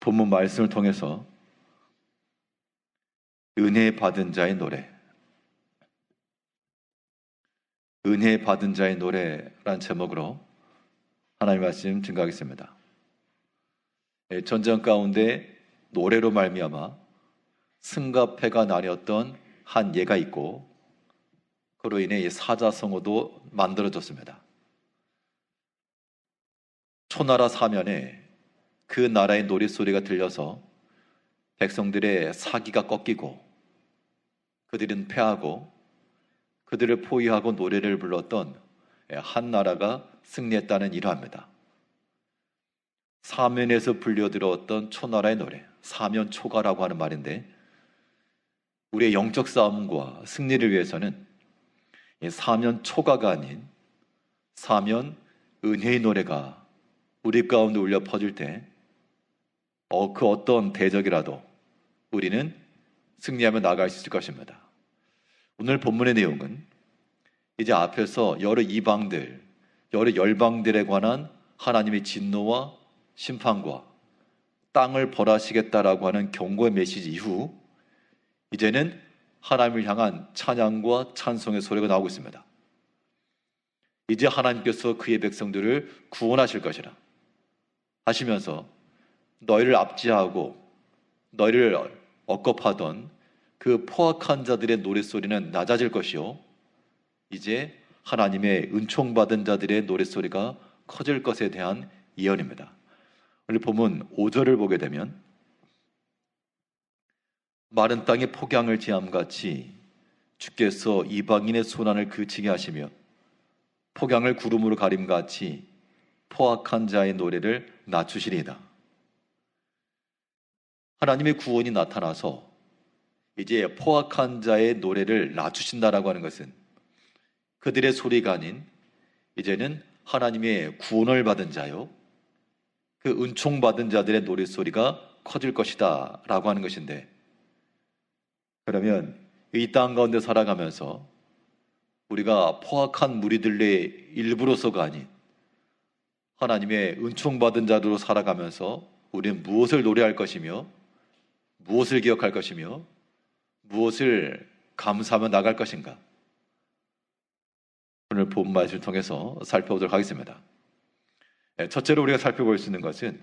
본문 말씀을 통해서 은혜 받은 자의 노래, 은혜 받은 자의 노래란 제목으로 하나님의 말씀 증거하겠습니다. 전쟁 가운데 노래로 말미암아 승과 패가 나뉘었던 한 예가 있고, 그로 인해 사자성어도 만들어졌습니다. 초나라 사면에 그 나라의 노랫소리가 들려서 백성들의 사기가 꺾이고 그들은 패하고 그들을 포위하고 노래를 불렀던 한 나라가 승리했다는 일화입니다. 사면에서 불려들어왔던 초나라의 노래, 사면초가라고 하는 말인데, 우리의 영적 싸움과 승리를 위해서는 사면초가가 아닌 사면 은혜의 노래가 우리 가운데 울려 퍼질 때 그 어떤 대적이라도 우리는 승리하며 나아갈 수 있을 것입니다. 오늘 본문의 내용은 이제 앞에서 여러 이방들, 여러 열방들에 관한 하나님의 진노와 심판과 땅을 벌하시겠다라고 하는 경고의 메시지 이후 이제는 하나님을 향한 찬양과 찬송의 소리가 나오고 있습니다. 이제 하나님께서 그의 백성들을 구원하실 것이라 하시면서 너희를 압제하고 너희를 억압하던 그 포악한 자들의 노랫소리는 낮아질 것이요, 이제 하나님의 은총받은 자들의 노랫소리가 커질 것에 대한 예언입니다. 오늘 본문 5절을 보게 되면, 마른 땅에 폭양을 지함같이 주께서 이방인의 소난을 그치게 하시며 폭양을 구름으로 가림같이 포악한 자의 노래를 낮추시리이다. 하나님의 구원이 나타나서 이제 포악한 자의 노래를 낮추신다라고 하는 것은 그들의 소리가 아닌 이제는 하나님의 구원을 받은 자요, 그 은총받은 자들의 노랫소리가 커질 것이다 라고 하는 것인데, 그러면 이 땅 가운데 살아가면서 우리가 포악한 무리들의 일부로서가 아닌 하나님의 은총받은 자로 살아가면서 우리는 무엇을 노래할 것이며 무엇을 기억할 것이며 무엇을 감사하며 나갈 것인가? 오늘 본 말씀을 통해서 살펴보도록 하겠습니다. 첫째로 우리가 살펴볼 수 있는 것은,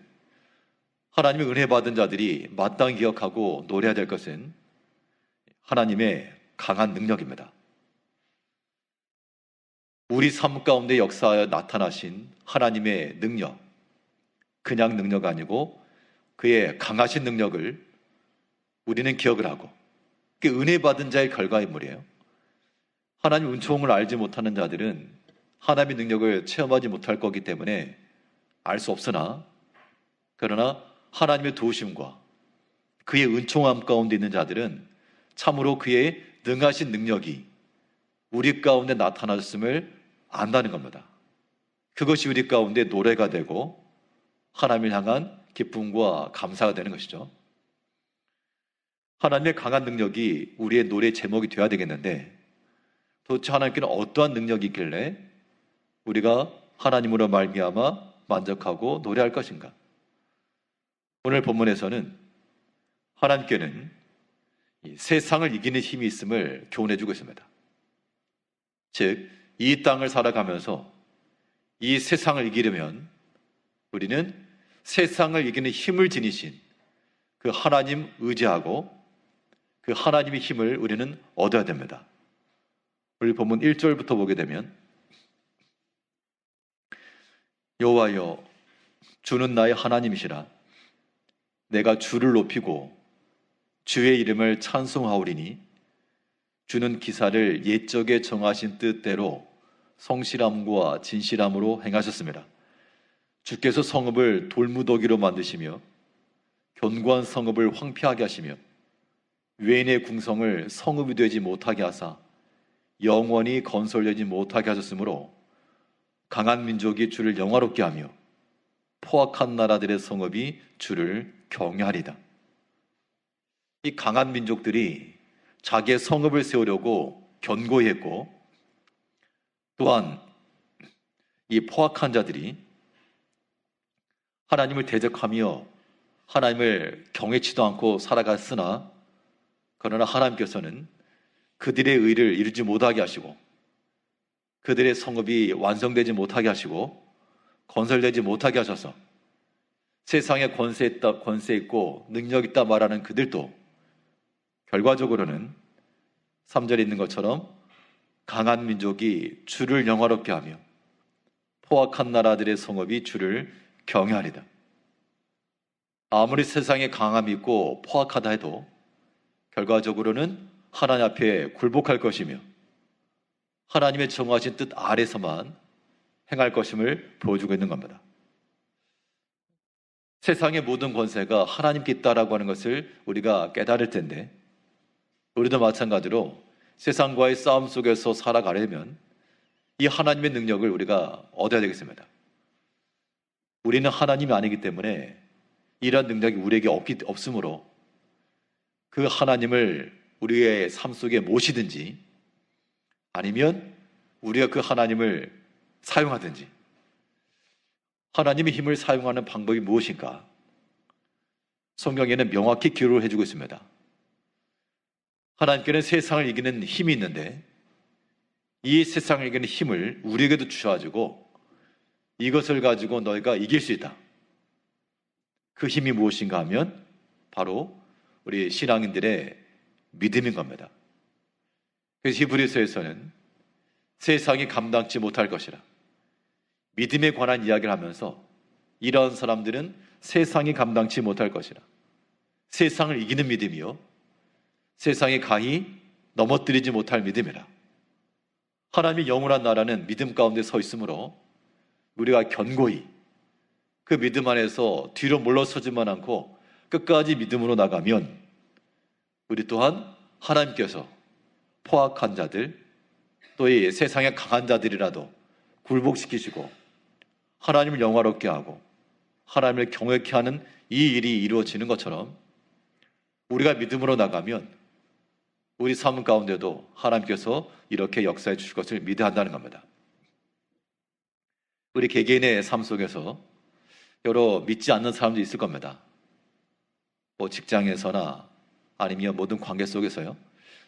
하나님의 은혜 받은 자들이 마땅히 기억하고 노래해야 될 것은 하나님의 강한 능력입니다. 우리 삶 가운데 역사하여 나타나신 하나님의 능력, 그냥 능력 아니고 그의 강하신 능력을 우리는 기억을 하고, 그게 은혜 받은 자의 결과인물이에요. 하나님 은총을 알지 못하는 자들은 하나님의 능력을 체험하지 못할 거기 때문에 알 수 없으나, 그러나 하나님의 도우심과 그의 은총함 가운데 있는 자들은 참으로 그의 능하신 능력이 우리 가운데 나타났음을 안다는 겁니다. 그것이 우리 가운데 노래가 되고 하나님을 향한 기쁨과 감사가 되는 것이죠. 하나님의 강한 능력이 우리의 노래 제목이 되어야 되겠는데, 도대체 하나님께는 어떠한 능력이 있길래 우리가 하나님으로 말미암아 만족하고 노래할 것인가? 오늘 본문에서는 하나님께는 이 세상을 이기는 힘이 있음을 교훈해주고 있습니다. 즉, 이 땅을 살아가면서 이 세상을 이기려면 우리는 세상을 이기는 힘을 지니신 그 하나님 의지하고 그 하나님의 힘을 우리는 얻어야 됩니다. 우리 본문 1절부터 보게 되면, 여호와여, 주는 나의 하나님이시라. 내가 주를 높이고 주의 이름을 찬송하오리니 주는 기사를 옛적에 정하신 뜻대로 성실함과 진실함으로 행하셨습니다. 주께서 성읍을 돌무더기로 만드시며 견고한 성읍을 황폐하게 하시며 외인의 궁성을 성읍이 되지 못하게 하사 영원히 건설되지 못하게 하셨으므로 강한 민족이 주를 영화롭게 하며 포악한 나라들의 성읍이 주를 경외하리다. 이 강한 민족들이 자기의 성읍을 세우려고 견고히 했고, 또한 이 포악한 자들이 하나님을 대적하며 하나님을 경외치도 않고 살아갔으나 그러나 하나님께서는 그들의 의를 이루지 못하게 하시고 그들의 성읍이 완성되지 못하게 하시고 건설되지 못하게 하셔서 세상에 권세 있고 능력 있다 말하는 그들도 결과적으로는 3절에 있는 것처럼 강한 민족이 주를 영화롭게 하며 포악한 나라들의 성읍이 주를 경외하리다. 아무리 세상에 강함이 있고 포악하다 해도 결과적으로는 하나님 앞에 굴복할 것이며 하나님의 정하신 뜻 아래서만 행할 것임을 보여주고 있는 겁니다. 세상의 모든 권세가 하나님께 있다라고 하는 것을 우리가 깨달을 텐데 우리도 마찬가지로 세상과의 싸움 속에서 살아가려면 이 하나님의 능력을 우리가 얻어야 되겠습니다. 우리는 하나님이 아니기 때문에 이러한 능력이 우리에게 없으므로 그 하나님을 우리의 삶 속에 모시든지 아니면 우리가 그 하나님을 사용하든지 하나님의 힘을 사용하는 방법이 무엇인가? 성경에는 명확히 기록을 해주고 있습니다. 하나님께는 세상을 이기는 힘이 있는데 이 세상을 이기는 힘을 우리에게도 주셔가지고 이것을 가지고 너희가 이길 수 있다. 그 힘이 무엇인가 하면 바로 우리 신앙인들의 믿음인 겁니다. 그래서 히브리서에서는 세상이 감당치 못할 것이라 믿음에 관한 이야기를 하면서 이러한 사람들은 세상이 감당치 못할 것이라 세상을 이기는 믿음이요 세상이 가히 넘어뜨리지 못할 믿음이라 하나님의 영원한 나라는 믿음 가운데 서 있으므로 우리가 견고히 그 믿음 안에서 뒤로 물러서지만 않고 끝까지 믿음으로 나가면 우리 또한 하나님께서 포악한 자들 또 이 세상의 강한 자들이라도 굴복시키시고 하나님을 영화롭게 하고 하나님을 경외케 하는 이 일이 이루어지는 것처럼 우리가 믿음으로 나가면 우리 삶 가운데도 하나님께서 이렇게 역사해 주실 것을 믿어야 한다는 겁니다. 우리 개개인의 삶 속에서 여러 믿지 않는 사람도 있을 겁니다. 뭐 직장에서나 아니면 모든 관계 속에서요.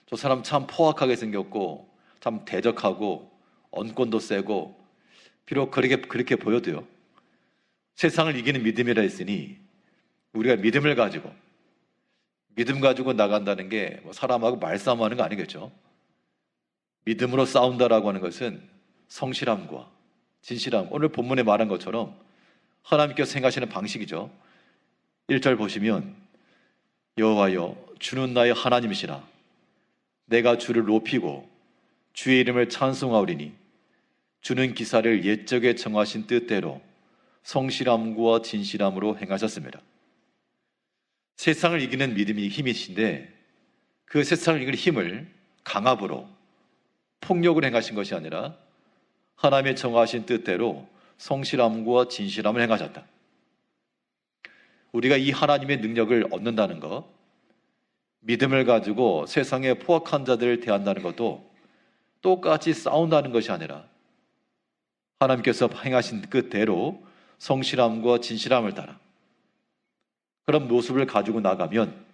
저 사람 참 포악하게 생겼고 참 대적하고 언권도 세고 비록 그렇게 보여도요. 세상을 이기는 믿음이라 했으니 우리가 믿음 가지고 나간다는 게 뭐 사람하고 말싸움하는 거 아니겠죠. 믿음으로 싸운다라고 하는 것은 성실함과 진실함, 오늘 본문에 말한 것처럼 하나님께서 생각하시는 방식이죠. 1절 보시면 여호와여 주는 나의 하나님이시라 내가 주를 높이고 주의 이름을 찬송하오리니 주는 기사를 옛적에 정하신 뜻대로 성실함과 진실함으로 행하셨습니다. 세상을 이기는 믿음이 힘이신데 그 세상을 이기는 힘을 강압으로 폭력을 행하신 것이 아니라 하나님의 정하신 뜻대로 성실함과 진실함을 행하셨다. 우리가 이 하나님의 능력을 얻는다는 것, 믿음을 가지고 세상의 포악한 자들을 대한다는 것도 똑같이 싸운다는 것이 아니라 하나님께서 행하신 뜻대로 성실함과 진실함을 따라 그런 모습을 가지고 나가면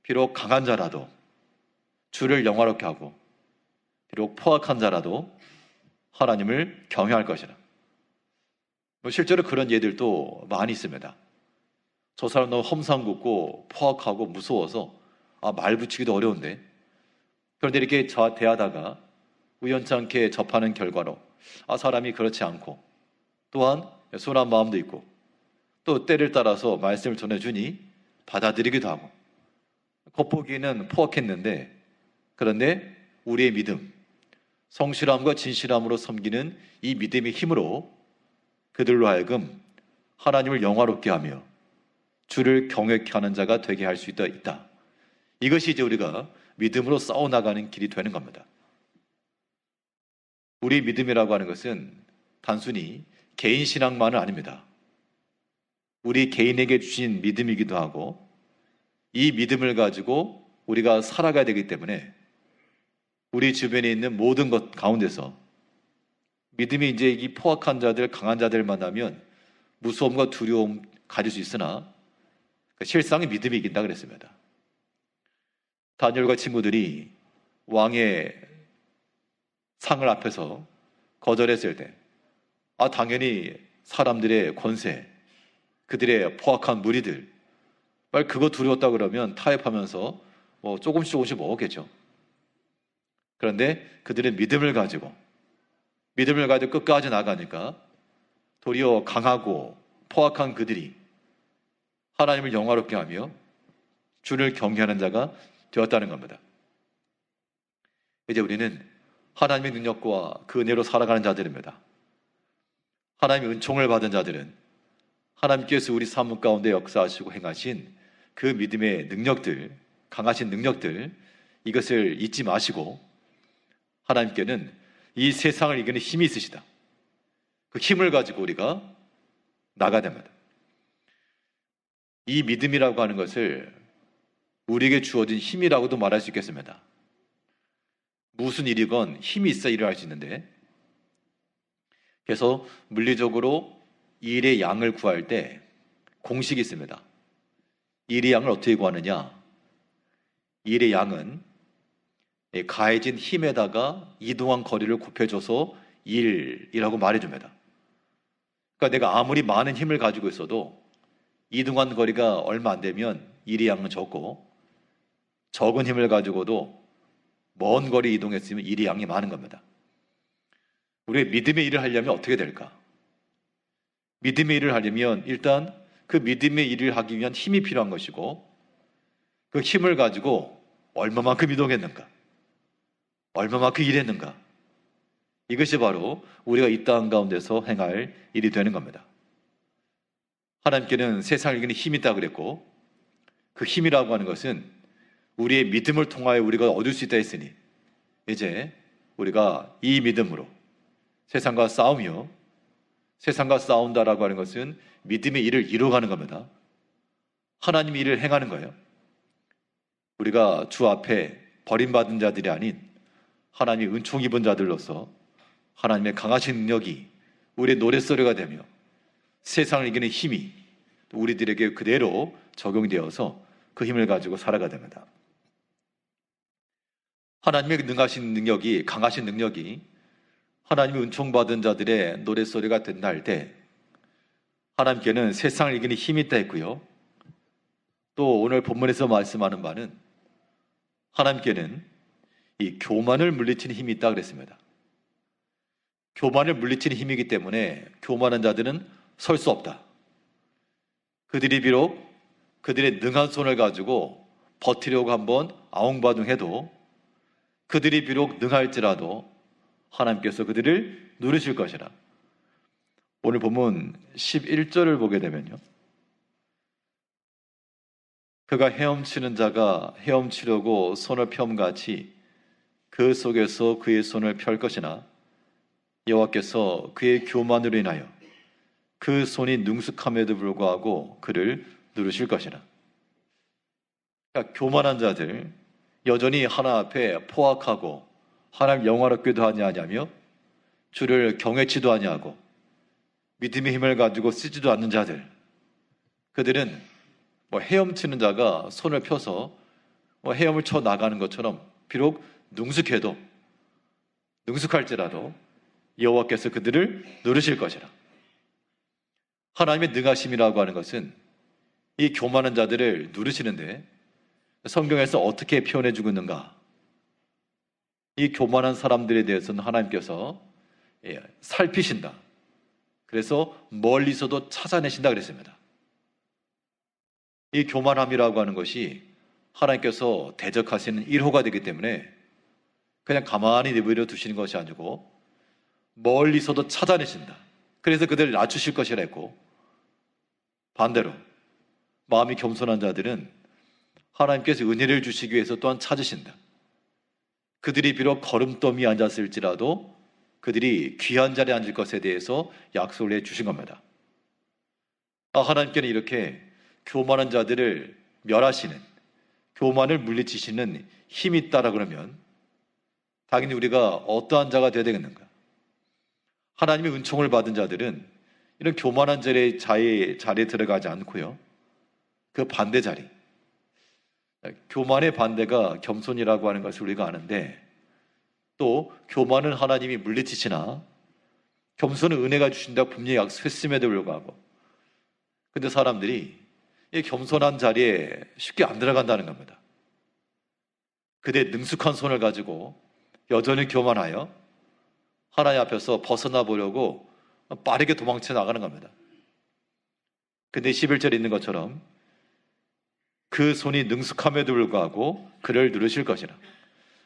비록 강한 자라도 주를 영화롭게 하고 비록 포악한 자라도 하나님을 경외할 것이라. 실제로 그런 예들도 많이 있습니다. 저 사람 너무 험상궂고 포악하고 무서워서 말 붙이기도 어려운데 그런데 이렇게 대하다가 우연찮게 접하는 결과로 사람이 그렇지 않고 또한 순한 마음도 있고 또 때를 따라서 말씀을 전해주니 받아들이기도 하고 겉보기에는 포악했는데 그런데 우리의 믿음, 성실함과 진실함으로 섬기는 이 믿음의 힘으로 그들로 하여금 하나님을 영화롭게 하며 주를 경외케 하는 자가 되게 할 수 있다. 이것이 이제 우리가 믿음으로 싸워나가는 길이 되는 겁니다. 우리 믿음이라고 하는 것은 단순히 개인 신앙만은 아닙니다. 우리 개인에게 주신 믿음이기도 하고 이 믿음을 가지고 우리가 살아가야 되기 때문에 우리 주변에 있는 모든 것 가운데서 믿음이 이제 이 포악한 자들, 강한 자들 만나면 무서움과 두려움 가질 수 있으나 실상의 믿음이 이긴다 그랬습니다. 다니엘과 친구들이 왕의 상을 앞에서 거절했을 때, 당연히 사람들의 권세, 그들의 포악한 무리들, 그거 두려웠다 그러면 타협하면서 조금씩 먹었겠죠. 그런데 그들은 믿음을 가지고 끝까지 나가니까 도리어 강하고 포악한 그들이 하나님을 영화롭게 하며 주를 경외하는 자가 되었다는 겁니다. 이제 우리는 하나님의 능력과 그 은혜로 살아가는 자들입니다. 하나님의 은총을 받은 자들은 하나님께서 우리 삶 가운데 역사하시고 행하신 그 믿음의 능력들, 강하신 능력들, 이것을 잊지 마시고 하나님께는 이 세상을 이기는 힘이 있으시다. 그 힘을 가지고 우리가 나가야 됩니다. 이 믿음이라고 하는 것을 우리에게 주어진 힘이라고도 말할 수 있겠습니다. 무슨 일이건 힘이 있어 일을 할 수 있는데, 그래서 물리적으로 일의 양을 구할 때 공식이 있습니다. 일의 양을 어떻게 구하느냐? 일의 양은 가해진 힘에다가 이동한 거리를 곱해줘서 일이라고 말해줍니다. 그러니까 내가 아무리 많은 힘을 가지고 있어도 이동한 거리가 얼마 안 되면 일의 양은 적고, 적은 힘을 가지고도 먼 거리 이동했으면 일의 양이 많은 겁니다. 우리가 믿음의 일을 하려면 어떻게 될까? 믿음의 일을 하려면 일단 그 믿음의 일을 하기 위한 힘이 필요한 것이고, 그 힘을 가지고 얼마만큼 이동했는가, 얼마만큼 일했는가, 이것이 바로 우리가 이 땅 가운데서 행할 일이 되는 겁니다. 하나님께는 세상을 이기는 힘이 있다고 그랬고, 그 힘이라고 하는 것은 우리의 믿음을 통하여 우리가 얻을 수 있다 했으니, 이제 우리가 이 믿음으로 세상과 싸우며, 세상과 싸운다라고 하는 것은 믿음의 일을 이루어가는 겁니다. 하나님의 일을 행하는 거예요. 우리가 주 앞에 버림받은 자들이 아닌 하나님의 은총 입은 자들로서 하나님의 강하신 능력이 우리의 노랫소리가 되며 세상을 이기는 힘이 우리들에게 그대로 적용되어서 그 힘을 가지고 살아가야 됩니다. 하나님의 능하신 능력이, 강하신 능력이 하나님의 은총받은 자들의 노랫소리가 된다 할 때, 하나님께는 세상을 이기는 힘이 있다 했고요. 또 오늘 본문에서 말씀하는 바는 하나님께는 이 교만을 물리치는 힘이 있다 그랬습니다. 교만을 물리치는 힘이기 때문에 교만한 자들은 설 수 없다. 그들이 비록 그들의 능한 손을 가지고 버티려고 한번 아웅바둥해도, 그들이 비록 능할지라도 하나님께서 그들을 누르실 것이라. 오늘 본문 11절을 보게 되면요, 그가 헤엄치는 자가 헤엄치려고 손을 펴음같이 그 속에서 그의 손을 펼 것이나 여호와께서 그의 교만으로 인하여 그 손이 능숙함에도 불구하고 그를 누르실 것이라. 그러니까 교만한 자들, 여전히 하나님 앞에 포악하고 하나님 영화롭게도 하지 아니하며 주를 경외치도 아니하고 믿음의 힘을 가지고 쓰지도 않는 자들, 그들은 헤엄치는 자가 손을 펴서 헤엄을 쳐 나가는 것처럼 비록 능숙할지라도 여호와께서 그들을 누르실 것이라. 하나님의 능하심이라고 하는 것은 이 교만한 자들을 누르시는데, 성경에서 어떻게 표현해 주고 있는가? 이 교만한 사람들에 대해서는 하나님께서 살피신다. 그래서 멀리서도 찾아내신다 그랬습니다. 이 교만함이라고 하는 것이 하나님께서 대적하시는 1호가 되기 때문에 그냥 가만히 내버려 두시는 것이 아니고 멀리서도 찾아내신다. 그래서 그들을 낮추실 것이라 했고, 반대로 마음이 겸손한 자들은 하나님께서 은혜를 주시기 위해서 또한 찾으신다. 그들이 비록 걸음더미에 앉았을지라도 그들이 귀한 자리에 앉을 것에 대해서 약속을 해주신 겁니다. 하나님께는 이렇게 교만한 자들을 멸하시는, 교만을 물리치시는 힘이 있다라 그러면 당연히 우리가 어떠한 자가 되어야 되겠는가? 하나님의 은총을 받은 자들은 이런 교만한 자의 자리에 들어가지 않고요, 그 반대 자리. 교만의 반대가 겸손이라고 하는 것을 우리가 아는데, 또 교만은 하나님이 물리치시나 겸손은 은혜가 주신다고 분명히 약속했음에도 불구하고, 근데 사람들이 이 겸손한 자리에 쉽게 안 들어간다는 겁니다. 그대 능숙한 손을 가지고 여전히 교만하여 하나님 앞에서 벗어나 보려고 빠르게 도망쳐 나가는 겁니다. 근데 11절에 있는 것처럼 그 손이 능숙함에도 불구하고 그를 누르실 것이라.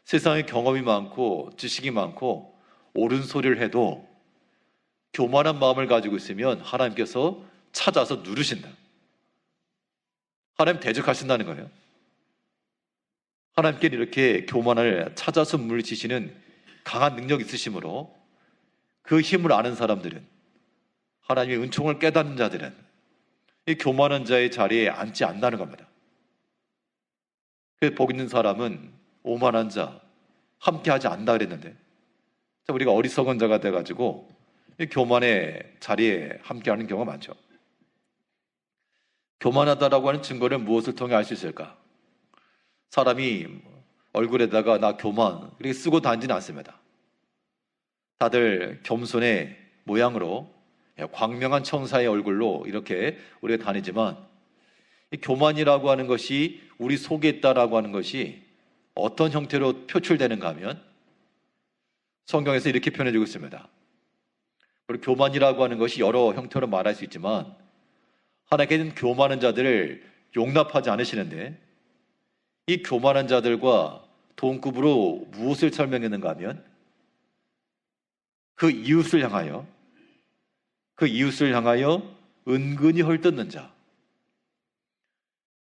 세상에 경험이 많고 지식이 많고 옳은 소리를 해도 교만한 마음을 가지고 있으면 하나님께서 찾아서 누르신다. 하나님 대적하신다는 거예요. 하나님께는 이렇게 교만을 찾아서 물리치시는 강한 능력이 있으시므로 그 힘을 아는 사람들은, 하나님의 은총을 깨닫는 자들은 이 교만한 자의 자리에 앉지 않는다는 겁니다. 그래서 복 있는 사람은 오만한 자 함께 하지 않는다 그랬는데, 우리가 어리석은 자가 돼가지고 이 교만의 자리에 함께하는 경우가 많죠. 교만하다라고 하는 증거를 무엇을 통해 알 수 있을까? 사람이 얼굴에다가 나 교만 이렇게 쓰고 다니지는 않습니다. 다들 겸손의 모양으로 광명한 천사의 얼굴로 이렇게 우리가 다니지만, 이 교만이라고 하는 것이 우리 속에 있다라고 하는 것이 어떤 형태로 표출되는가 하면 성경에서 이렇게 표현해주고 있습니다. 그리고 교만이라고 하는 것이 여러 형태로 말할 수 있지만 하나님께는 교만한 자들을 용납하지 않으시는데, 이 교만한 자들과 동급으로 무엇을 설명했는가 하면 그 이웃을 향하여 은근히 헐뜯는 자,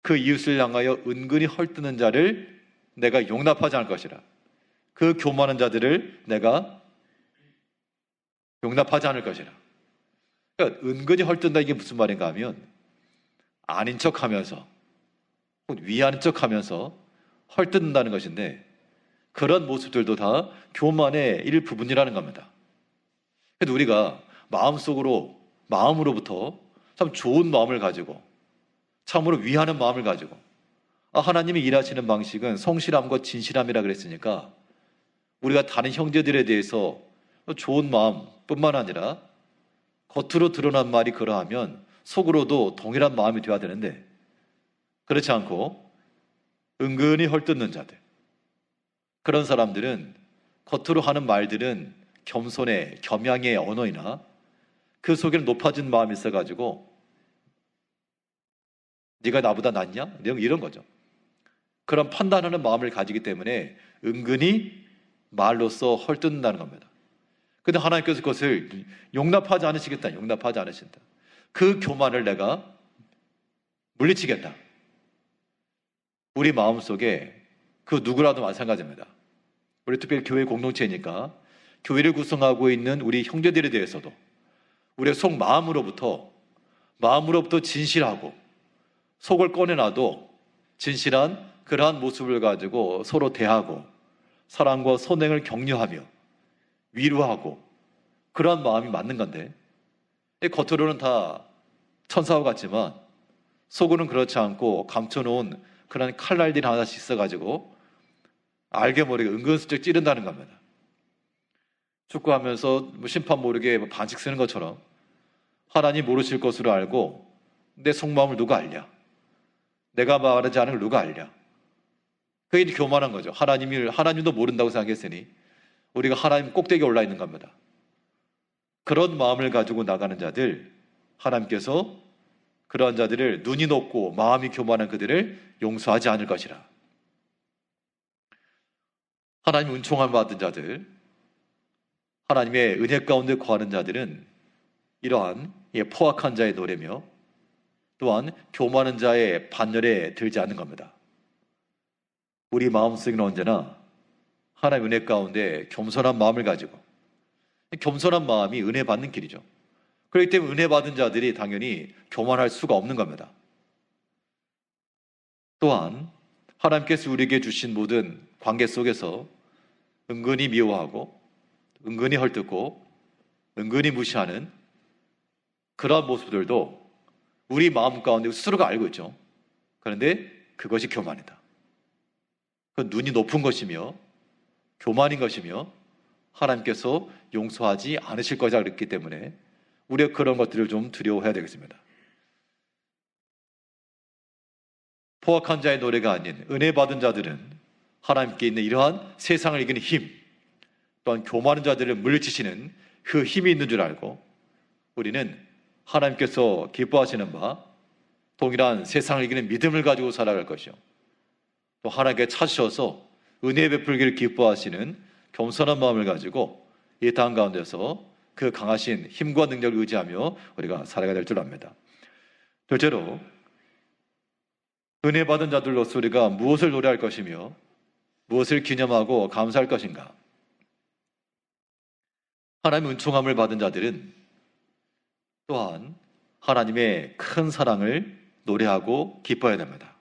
그 이웃을 향하여 은근히 헐뜯는 자를 내가 용납하지 않을 것이라. 그 교만한 자들을 내가 용납하지 않을 것이라. 그러니까 은근히 헐뜯는다, 이게 무슨 말인가 하면 아닌 척하면서 위하는 척하면서 헐뜯는다는 것인데, 그런 모습들도 다 교만의 일부분이라는 겁니다. 그래도 우리가 마음으로부터 참 좋은 마음을 가지고 참으로 위하는 마음을 가지고, 하나님이 일하시는 방식은 성실함과 진실함이라 그랬으니까 우리가 다른 형제들에 대해서 좋은 마음뿐만 아니라 겉으로 드러난 말이 그러하면 속으로도 동일한 마음이 되어야 되는데, 그렇지 않고 은근히 헐뜯는 자들, 그런 사람들은 겉으로 하는 말들은 겸손의 겸양의 언어이나 그 속에는 높아진 마음이 있어가지고 네가 나보다 낫냐? 이런 거죠. 그런 판단하는 마음을 가지기 때문에 은근히 말로써 헐뜯는다는 겁니다. 근데 하나님께서 그것을 용납하지 않으시겠다. 용납하지 않으신다. 그 교만을 내가 물리치겠다. 우리 마음속에 그 누구라도 마찬가지입니다. 우리 특별히 교회 공동체니까 교회를 구성하고 있는 우리 형제들에 대해서도 우리의 속 마음으로부터 진실하고 속을 꺼내놔도 진실한 그러한 모습을 가지고 서로 대하고 사랑과 선행을 격려하며 위로하고, 그러한 마음이 맞는 건데, 겉으로는 다 천사와 같지만 속으로는 그렇지 않고 감춰놓은 그런 칼날들이 하나씩 있어가지고 알게 모르게 은근슬쩍 찌른다는 겁니다. 축구하면서 심판 모르게 반칙 쓰는 것처럼 하나님 모르실 것으로 알고 내 속마음을 누가 알랴? 내가 말하지 않은 걸 누가 알랴? 그게 이제 교만한 거죠. 하나님도 모른다고 생각했으니 우리가 하나님 꼭대기에 올라 있는 겁니다. 그런 마음을 가지고 나가는 자들, 하나님께서 그러한 자들을 눈이 높고 마음이 교만한 그들을 용서하지 않을 것이라. 하나님 은총을 받은 자들, 하나님의 은혜 가운데 거하는 자들은 이러한 포악한 자의 노래며 또한 교만한 자의 반열에 들지 않는 겁니다. 우리 마음속에는 언제나 하나님 은혜 가운데 겸손한 마음을 가지고, 겸손한 마음이 은혜 받는 길이죠. 그렇기 때문에 은혜 받은 자들이 당연히 교만할 수가 없는 겁니다. 또한 하나님께서 우리에게 주신 모든 관계 속에서 은근히 미워하고 은근히 헐뜯고 은근히 무시하는 그러한 모습들도 우리 마음 가운데 스스로가 알고 있죠. 그런데 그것이 교만이다. 그 눈이 높은 것이며 교만인 것이며 하나님께서 용서하지 않으실 거다 그랬기 때문에 우리가 그런 것들을 좀 두려워해야 되겠습니다. 포악한 자의 노래가 아닌 은혜 받은 자들은 하나님께 있는 이러한 세상을 이기는 힘, 또한 교만한 자들을 물리치시는 그 힘이 있는 줄 알고 우리는 하나님께서 기뻐하시는 바 동일한 세상을 이기는 믿음을 가지고 살아갈 것이요, 또 하나님께 찾으셔서 은혜 베풀기를 기뻐하시는 겸손한 마음을 가지고 이 땅 가운데서 그 강하신 힘과 능력을 의지하며 우리가 살아가야 될 줄 압니다. 둘째로, 은혜 받은 자들로서 우리가 무엇을 노래할 것이며 무엇을 기념하고 감사할 것인가? 하나님의 은총함을 받은 자들은 또한 하나님의 큰 사랑을 노래하고 기뻐해야 됩니다.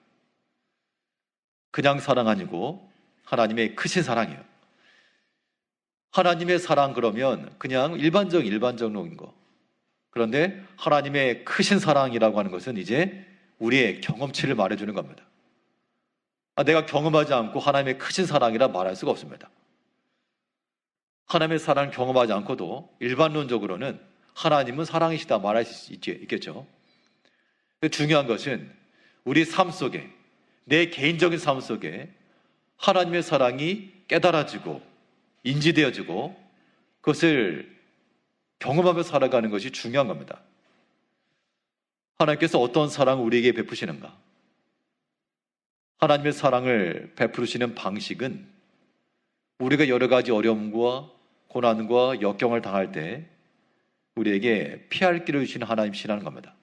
그냥 사랑 아니고 하나님의 크신 사랑이에요. 하나님의 사랑 그러면 그냥 일반적인 거. 그런데 하나님의 크신 사랑이라고 하는 것은 이제 우리의 경험치를 말해주는 겁니다. 내가 경험하지 않고 하나님의 크신 사랑이라 말할 수가 없습니다. 하나님의 사랑을 경험하지 않고도 일반론적으로는 하나님은 사랑이시다 말할 수 있겠죠. 중요한 것은 우리 삶 속에, 내 개인적인 삶 속에 하나님의 사랑이 깨달아지고 인지되어지고 그것을 경험하며 살아가는 것이 중요한 겁니다. 하나님께서 어떤 사랑을 우리에게 베푸시는가? 하나님의 사랑을 베푸시는 방식은 우리가 여러 가지 어려움과 고난과 역경을 당할 때 우리에게 피할 길을 주시는 하나님이시라는 겁니다.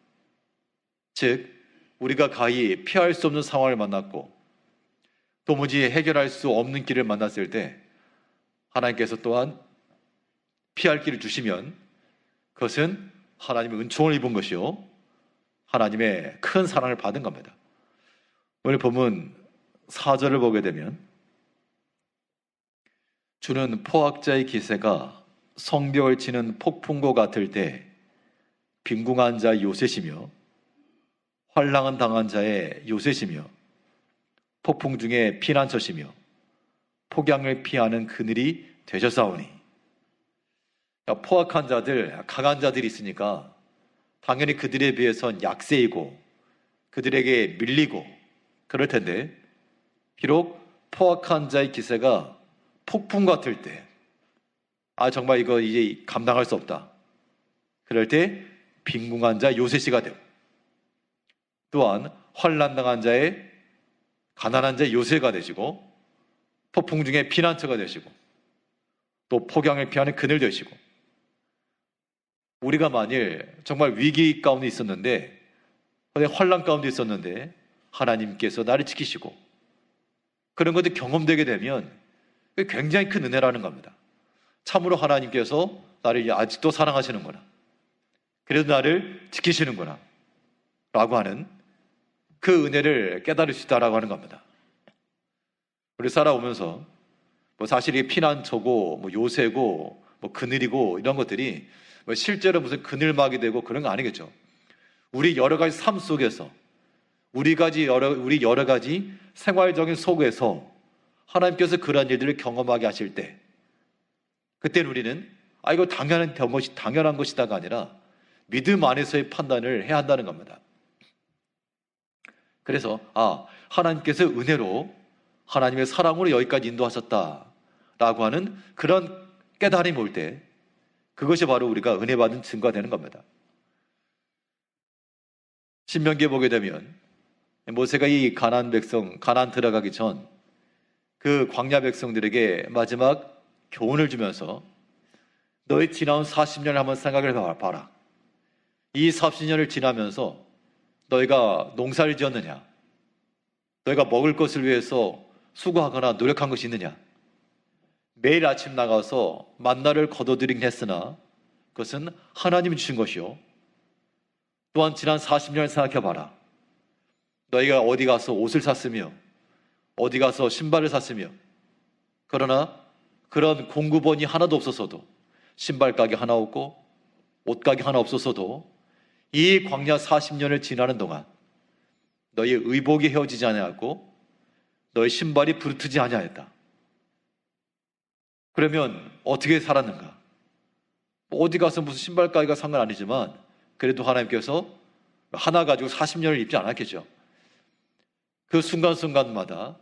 즉, 우리가 가히 피할 수 없는 상황을 만났고 도무지 해결할 수 없는 길을 만났을 때 하나님께서 또한 피할 길을 주시면 그것은 하나님의 은총을 입은 것이요, 하나님의 큰 사랑을 받은 겁니다. 오늘 본문 4절을 보게 되면 주는 포악자의 기세가 성벽을 치는 폭풍과 같을 때 빈궁한 자의 요새시며 환난을 당한 자의 요새시며 폭풍 중에 피난처시며 폭양을 피하는 그늘이 되셨사오니. 포악한 자들, 강한 자들이 있으니까 당연히 그들에 비해선 약세이고 그들에게 밀리고 그럴 텐데, 비록 포악한 자의 기세가 폭풍 같을 때, 정말 이거 이제 감당할 수 없다, 그럴 때 빈궁한 자 요새시가 되고, 또한 환난당한 자의 가난한 자의 요새가 되시고, 폭풍 중에 피난처가 되시고, 또 폭양을 피하는 그늘 되시고, 우리가 만일 정말 위기 가운데 있었는데, 환난 가운데 있었는데 하나님께서 나를 지키시고 그런 것들이 경험되게 되면 굉장히 큰 은혜라는 겁니다. 참으로 하나님께서 나를 아직도 사랑하시는구나, 그래도 나를 지키시는구나 라고 하는 그 은혜를 깨달을 수 있다라고 하는 겁니다. 우리 살아오면서 사실 이 피난처고 요새고 그늘이고 이런 것들이 실제로 무슨 그늘막이 되고 그런 거 아니겠죠. 우리 여러 가지 삶 속에서 우리 여러 가지 생활적인 속에서 하나님께서 그러한 일들을 경험하게 하실 때, 그때는 우리는 이거 당연한 것이다가 아니라 믿음 안에서의 판단을 해야 한다는 겁니다. 그래서 하나님께서 은혜로 하나님의 사랑으로 여기까지 인도하셨다라고 하는 그런 깨달음이 올 때 그것이 바로 우리가 은혜 받은 증거가 되는 겁니다. 신명기에 보게 되면 모세가 이 가나안 들어가기 전 그 광야 백성들에게 마지막 교훈을 주면서 너희 지나온 40년을 한번 생각을 봐라. 이 40년을 지나면서 너희가 농사를 지었느냐? 너희가 먹을 것을 위해서 수고하거나 노력한 것이 있느냐? 매일 아침 나가서 만나를 거둬들이긴 했으나 그것은 하나님이 주신 것이요, 또한 지난 40년을 생각해봐라. 너희가 어디 가서 옷을 샀으며 어디 가서 신발을 샀으며, 그러나 그런 공급원이 하나도 없었어도, 신발 가게 하나 없고 옷 가게 하나 없었어도 이 광야 40년을 지나는 동안 너희 의복이 헤어지지 아니하고 너희 신발이 부르트지 아니하였다. 그러면 어떻게 살았는가? 어디 가서 무슨 신발 가게가 상관 아니지만 그래도 하나님께서 하나 가지고 40년을 입지 않았겠죠. 그 순간순간마다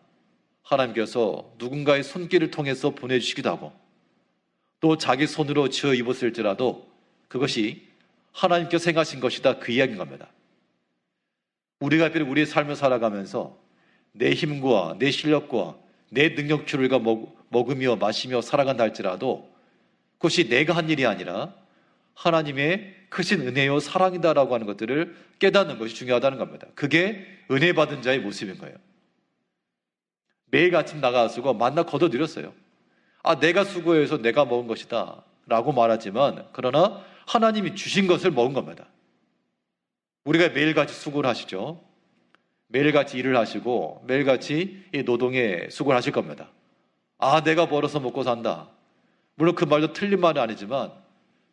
하나님께서 누군가의 손길을 통해서 보내주시기도 하고 또 자기 손으로 지어 입었을지라도 그것이 하나님께서 행하신 것이다, 그 이야기인 겁니다. 우리가 우리의 삶을 살아가면서 내 힘과 내 실력과 내 능력치를 우리가 먹으며 마시며 살아간다 할지라도 그것이 내가 한 일이 아니라 하나님의 크신 은혜요 사랑이다라고 하는 것들을 깨닫는 것이 중요하다는 겁니다. 그게 은혜 받은 자의 모습인 거예요. 매일 아침 나가서 만나 거둬들였어요. 내가 수고해서 내가 먹은 것이다 라고 말하지만 그러나 하나님이 주신 것을 먹은 겁니다. 우리가 매일같이 수고를 하시죠. 매일같이 일을 하시고 매일같이 이 노동에 수고를 하실 겁니다. 내가 벌어서 먹고 산다. 물론 그 말도 틀린 말은 아니지만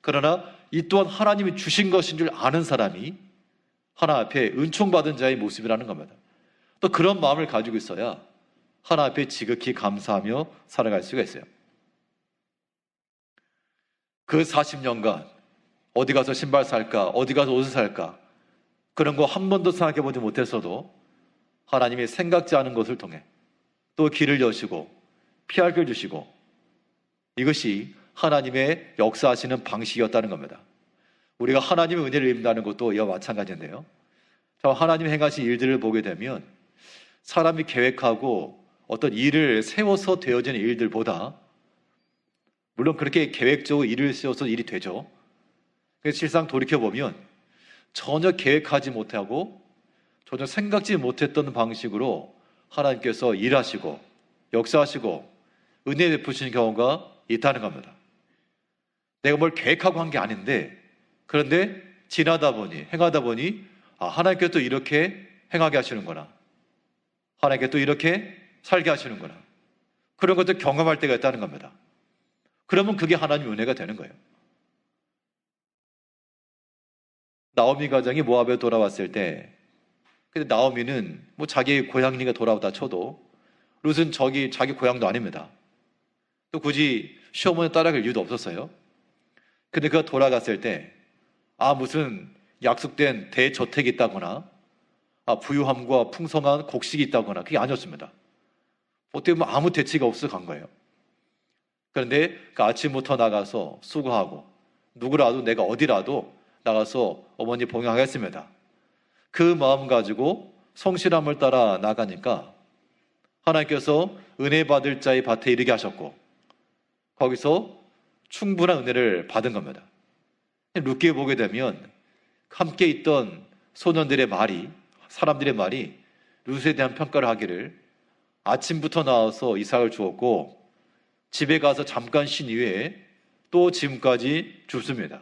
그러나 이 또한 하나님이 주신 것인 줄 아는 사람이 하나님 앞에 은총받은 자의 모습이라는 겁니다. 또 그런 마음을 가지고 있어야 하나님 앞에 지극히 감사하며 살아갈 수가 있어요. 그 40년간 어디 가서 신발 살까, 어디 가서 옷을 살까 그런 거 한 번도 생각해 보지 못했어도 하나님이 생각지 않은 것을 통해 또 길을 여시고 피할 길 주시고 이것이 하나님의 역사하시는 방식이었다는 겁니다. 우리가 하나님의 은혜를 입는다는 것도 이와 마찬가지인데요. 하나님이 행하신 일들을 보게 되면 사람이 계획하고 어떤 일을 세워서 되어지는 일들보다 물론 그렇게 계획적으로 일을 세워서 일이 되죠. 그래서 실상 돌이켜보면 전혀 계획하지 못하고 전혀 생각지 못했던 방식으로 하나님께서 일하시고 역사하시고 은혜 베푸시는 경우가 있다는 겁니다. 내가 뭘 계획하고 한 게 아닌데 그런데 지나다 보니 행하다 보니 하나님께서 또 이렇게 행하게 하시는구나. 하나님께서 또 이렇게 살게 하시는구나. 그런 것들 경험할 때가 있다는 겁니다. 그러면 그게 하나님의 은혜가 되는 거예요. 나오미 가정이 모압에 돌아왔을 때 근데 나오미는 자기 고향이니까 돌아오다 쳐도 룻은 자기 고향도 아닙니다. 또 굳이 시어머니 따라갈 이유도 없었어요. 근데 그가 돌아갔을 때 무슨 약속된 대저택이 있다거나 부유함과 풍성한 곡식이 있다거나 그게 아니었습니다. 어떻게 보면 아무 대책이 없어 간 거예요. 그런데 그 아침부터 나가서 수고하고 누구라도 내가 어디라도 나가서 어머니 봉양하겠습니다. 그 마음 가지고 성실함을 따라 나가니까 하나님께서 은혜 받을 자의 밭에 이르게 하셨고 거기서 충분한 은혜를 받은 겁니다. 룻기에 보게 되면 함께 있던 소년들의 말이 사람들의 말이 룻에 대한 평가를 하기를 아침부터 나와서 이삭을 주었고 집에 가서 잠깐 쉰 이후에 또 지금까지 줍습니다.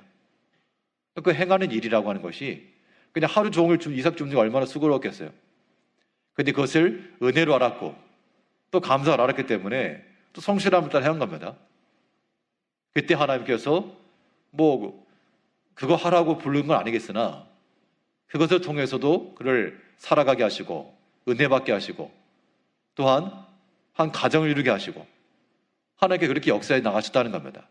그 행하는 일이라고 하는 것이 그냥 하루 종일 이삭 줍는 게 얼마나 수고로웠겠어요. 그런데 그것을 은혜로 알았고 또 감사를 알았기 때문에 또 성실함을 따라 해온 겁니다. 그때 하나님께서 그거 하라고 부르는 건 아니겠으나 그것을 통해서도 그를 살아가게 하시고 은혜 받게 하시고 또한 한 가정을 이루게 하시고 하나님께 그렇게 역사에 나가셨다는 겁니다.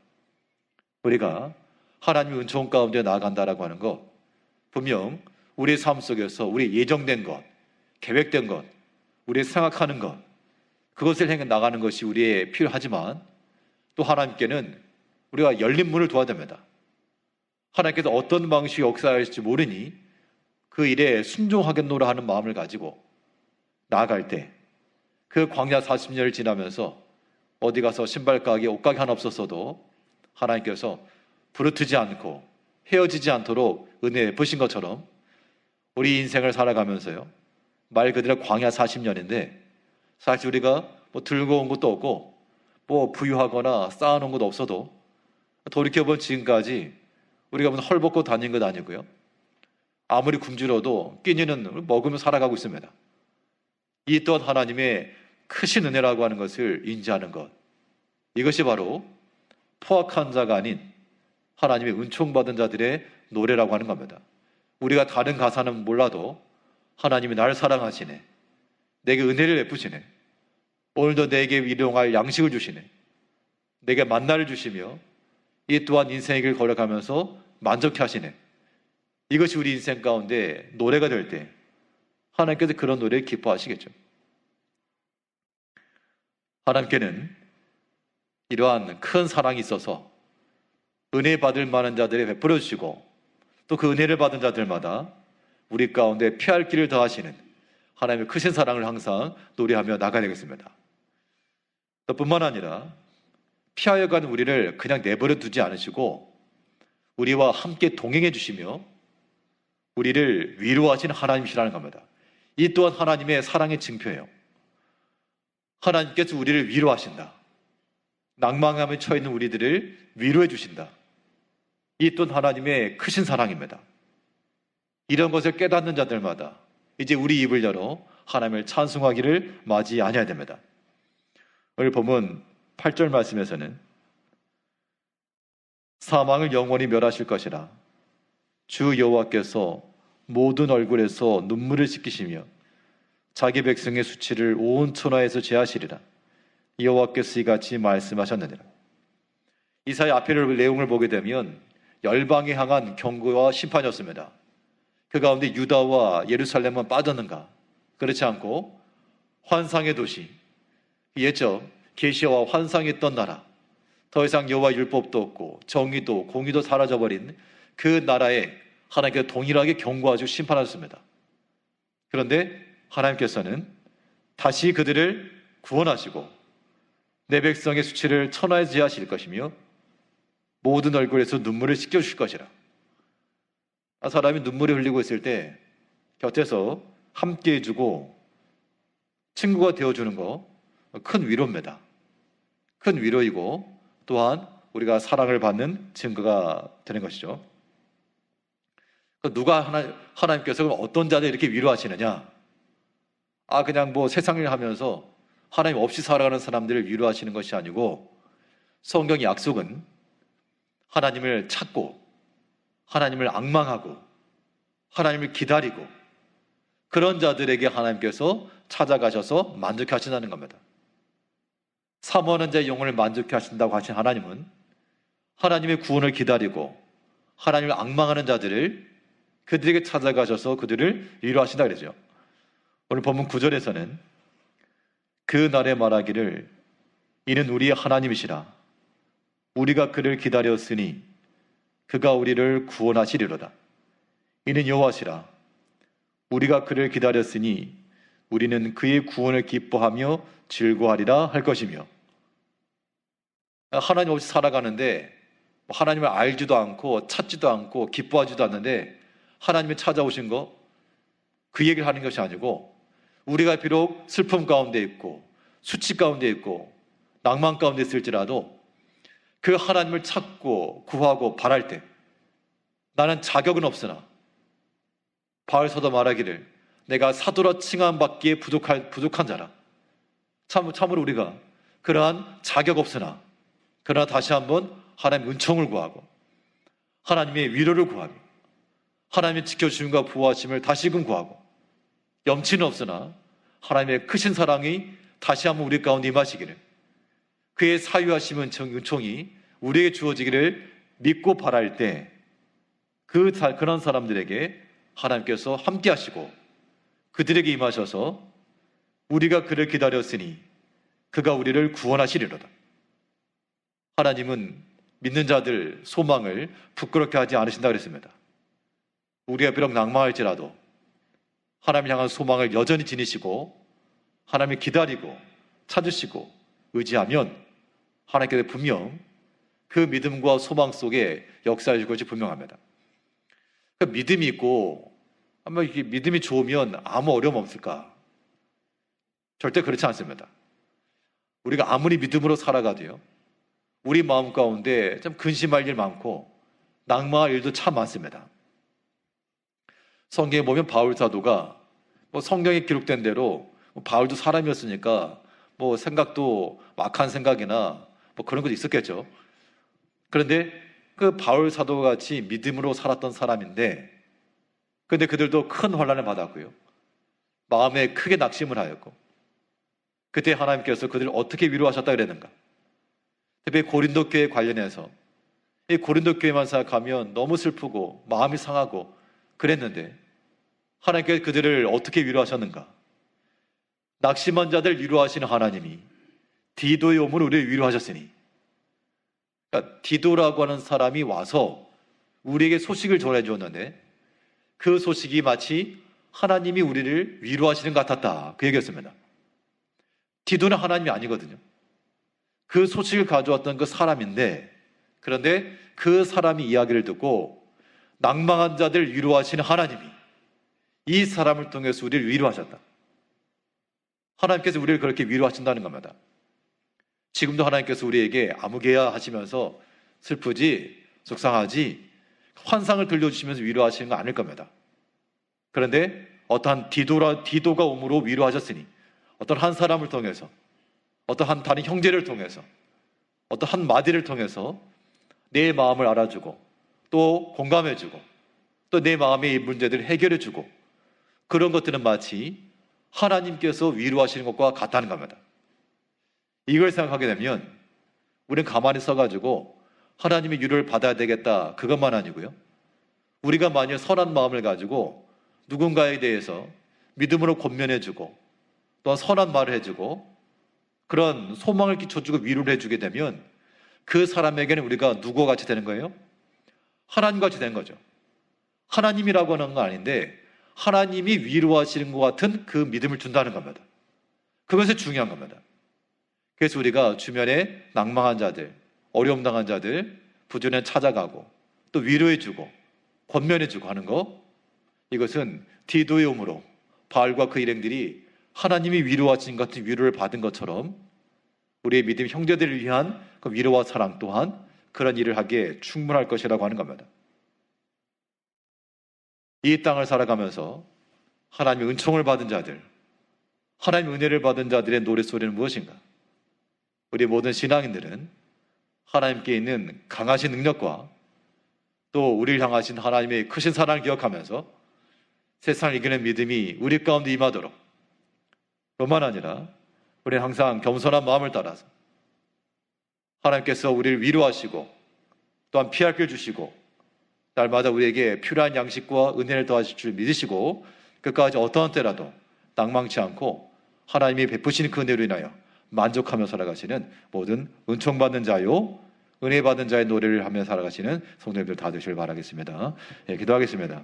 우리가 하나님의 은총 가운데 나아간다라고 하는 것 분명 우리의 삶 속에서 우리 예정된 것, 계획된 것, 우리의 생각하는 것 그것을 행해 나가는 것이 우리의 필요하지만 또 하나님께는 우리가 열린 문을 둬야 됩니다. 하나님께서 어떤 방식의 역사할지 모르니 그 일에 순종하겠노라 하는 마음을 가지고 나아갈 때 그 광야 40년을 지나면서 어디 가서 신발 가게, 옷 가게 하나 없었어도 하나님께서 부르트지 않고 헤어지지 않도록 은혜 베푸신 것처럼 우리 인생을 살아가면서요. 말 그대로 광야 40년인데 사실 우리가 들고 온 것도 없고 부유하거나 쌓아놓은 것도 없어도 돌이켜본 지금까지 우리가 무슨 헐벗고 다닌 것 아니고요. 아무리 굶주려도 끼니는 먹으며 살아가고 있습니다. 이 또한 하나님의 크신 은혜라고 하는 것을 인지하는 것. 이것이 바로 포악한 자가 아닌 하나님의 은총받은 자들의 노래라고 하는 겁니다. 우리가 다른 가사는 몰라도 하나님이 나를 사랑하시네. 내게 은혜를 베푸시네. 오늘도 내게 일용할 양식을 주시네. 내게 만나를 주시며 이 또한 인생의 길을 걸어가면서 만족해 하시네. 이것이 우리 인생 가운데 노래가 될 때 하나님께서 그런 노래를 기뻐하시겠죠. 하나님께는 이러한 큰 사랑이 있어서 은혜 받을 만한 자들에 베풀어 주시고 또 그 은혜를 받은 자들마다 우리 가운데 피할 길을 더하시는 하나님의 크신 사랑을 항상 노래하며 나가야 되겠습니다. 또 뿐만 아니라 피하여 가는 우리를 그냥 내버려 두지 않으시고 우리와 함께 동행해 주시며 우리를 위로하시는 하나님이시라는 겁니다. 이 또한 하나님의 사랑의 증표예요. 하나님께서 우리를 위로하신다. 낭망함에 처해 있는 우리들을 위로해 주신다. 이 또한 하나님의 크신 사랑입니다. 이런 것을 깨닫는 자들마다 이제 우리 입을 열어 하나님을 찬송하기를 맞이 아니해야 됩니다. 오늘 본문 8절 말씀에서는 사망을 영원히 멸하실 것이라 주 여호와께서 모든 얼굴에서 눈물을 씻기시며 자기 백성의 수치를 온 천하에서 제하시리라. 여호와께서 이같이 말씀하셨느니라. 이사야 앞의 내용을 보게 되면 열방에 향한 경고와 심판이었습니다. 그 가운데 유다와 예루살렘만 빠졌는가? 그렇지 않고 환상의 도시, 옛적 계시와 환상했던 나라, 더 이상 여호와 율법도 없고 정의도 공의도 사라져버린 그 나라에 하나님께서 동일하게 경고하시고 심판하셨습니다. 그런데 하나님께서는 다시 그들을 구원하시고 내 백성의 수치를 천하에 제하실 것이며 모든 얼굴에서 눈물을 씻겨주실 것이라. 사람이 눈물이 흘리고 있을 때 곁에서 함께 해주고 친구가 되어주는 거 큰 위로입니다. 큰 위로이고 또한 우리가 사랑을 받는 증거가 되는 것이죠. 누가 하나님께서 어떤 자들 이렇게 위로하시느냐? 그냥 뭐 세상을 하면서 하나님 없이 살아가는 사람들을 위로하시는 것이 아니고 성경의 약속은 하나님을 찾고 하나님을 앙망하고 하나님을 기다리고 그런 자들에게 하나님께서 찾아가셔서 만족해 하신다는 겁니다. 사모하는 자의 영혼을 만족해 하신다고 하신 하나님은 하나님의 구원을 기다리고 하나님을 앙망하는 자들을 그들에게 찾아가셔서 그들을 위로하신다 그러죠. 오늘 본문 9절에서는 그 날에 말하기를 이는 우리의 하나님이시라. 우리가 그를 기다렸으니 그가 우리를 구원하시리로다. 이는 여호와시라. 우리가 그를 기다렸으니 우리는 그의 구원을 기뻐하며 즐거워하리라 할 것이며. 하나님 없이 살아가는데 하나님을 알지도 않고 찾지도 않고 기뻐하지도 않는데 하나님이 찾아오신 거 그 얘기를 하는 것이 아니고 우리가 비록 슬픔 가운데 있고 수치 가운데 있고 낭만 가운데 있을지라도 그 하나님을 찾고 구하고 바랄 때 나는 자격은 없으나 바울 사도 말하기를 내가 사도라 칭함받기에 부족한 자라. 참으로 우리가 그러한 자격 없으나 그러나 다시 한번 하나님의 은총을 구하고 하나님의 위로를 구하며 하나님의 지켜주심과 보호하심을 다시금 구하고 염치는 없으나 하나님의 크신 사랑이 다시 한번 우리 가운데 임하시기를 그의 사유하심 은총이 우리에게 주어지기를 믿고 바랄 때 그런 사람들에게 하나님께서 함께 하시고 그들에게 임하셔서 우리가 그를 기다렸으니 그가 우리를 구원하시리로다. 하나님은 믿는 자들 소망을 부끄럽게 하지 않으신다 그랬습니다. 우리가 비록 낭망할지라도 하나님 향한 소망을 여전히 지니시고 하나님을 기다리고 찾으시고 의지하면 하나님께서 분명 그 믿음과 소망 속에 역사해 줄 것이 분명합니다. 그 믿음이 있고 아마 이게 믿음이 좋으면 아무 어려움 없을까? 절대 그렇지 않습니다. 우리가 아무리 믿음으로 살아가도요, 우리 마음 가운데 좀 근심할 일 많고 낭망할 일도 참 많습니다. 성경에 보면 바울 사도가 성경에 기록된 대로 바울도 사람이었으니까 생각도 막한 생각이나 그런 것도 있었겠죠. 그런데 그 바울 사도와 같이 믿음으로 살았던 사람인데 근데 그들도 큰 환난을 받았고요. 마음에 크게 낙심을 하였고, 그때 하나님께서 그들을 어떻게 위로하셨다 그랬는가? 특히 고린도 교회 관련해서 이 고린도 교회만 생각하면 너무 슬프고 마음이 상하고 그랬는데, 하나님께서 그들을 어떻게 위로하셨는가? 낙심한 자들 위로하시는 하나님이 디도의 오므로 우리를 위로하셨으니, 그러니까 디도라고 하는 사람이 와서 우리에게 소식을 전해주었는데 그 소식이 마치 하나님이 우리를 위로하시는 것 같았다, 그 얘기였습니다. 디도는 하나님이 아니거든요. 그 소식을 가져왔던 그 사람인데, 그런데 그 사람이 이야기를 듣고 낭망한 자들 위로하시는 하나님이 이 사람을 통해서 우리를 위로하셨다. 하나님께서 우리를 그렇게 위로하신다는 겁니다. 지금도 하나님께서 우리에게 아무개야 하시면서 슬프지, 속상하지, 환상을 들려주시면서 위로하시는 거 아닐 겁니다. 그런데 어떠한 디도가 오므로 위로하셨으니, 어떤 한 사람을 통해서, 어떤 한 다른 형제를 통해서, 어떤 한 마디를 통해서 내 마음을 알아주고 또 공감해주고 또 내 마음의 문제들을 해결해주고, 그런 것들은 마치 하나님께서 위로하시는 것과 같다는 겁니다. 이걸 생각하게 되면 우리는 가만히 서가지고 하나님의 위로를 받아야 되겠다, 그것만 아니고요, 우리가 만약 선한 마음을 가지고 누군가에 대해서 믿음으로 권면해주고 또한 선한 말을 해주고 그런 소망을 끼쳐주고 위로를 해주게 되면 그 사람에게는 우리가 누구와 같이 되는 거예요? 하나님과 같이 되는 거죠. 하나님이라고 하는 건 아닌데 하나님이 위로하시는 것 같은 그 믿음을 준다는 겁니다. 그것이 중요한 겁니다. 그래서 우리가 주변에 낭망한 자들, 어려움 당한 자들 부지런히 찾아가고 또 위로해주고 권면해주고 하는 거, 이것은 디도의 오므로 바알과 그 일행들이 하나님이 위로하신 것 같은 위로를 받은 것처럼 우리의 믿음 형제들을 위한 그 위로와 사랑 또한 그런 일을 하기에 충분할 것이라고 하는 겁니다. 이 땅을 살아가면서 하나님의 은총을 받은 자들, 하나님의 은혜를 받은 자들의 노랫소리는 무엇인가? 우리 모든 신앙인들은 하나님께 있는 강하신 능력과 또 우리를 향하신 하나님의 크신 사랑을 기억하면서 세상을 이기는 믿음이 우리 가운데 임하도록, 뿐만 아니라 우리는 항상 겸손한 마음을 따라서 하나님께서 우리를 위로하시고 또한 피할 길 주시고 날마다 우리에게 필요한 양식과 은혜를 더하실 줄 믿으시고 끝까지 어떠한 때라도 낭망치 않고 하나님이 베푸시는 그 은혜로 인하여 만족하며 살아가시는 모든 은총받는 자요 은혜 받은 자의 노래를 하며 살아가시는 성도님들 다 되시길 바라겠습니다. 예, 기도하겠습니다.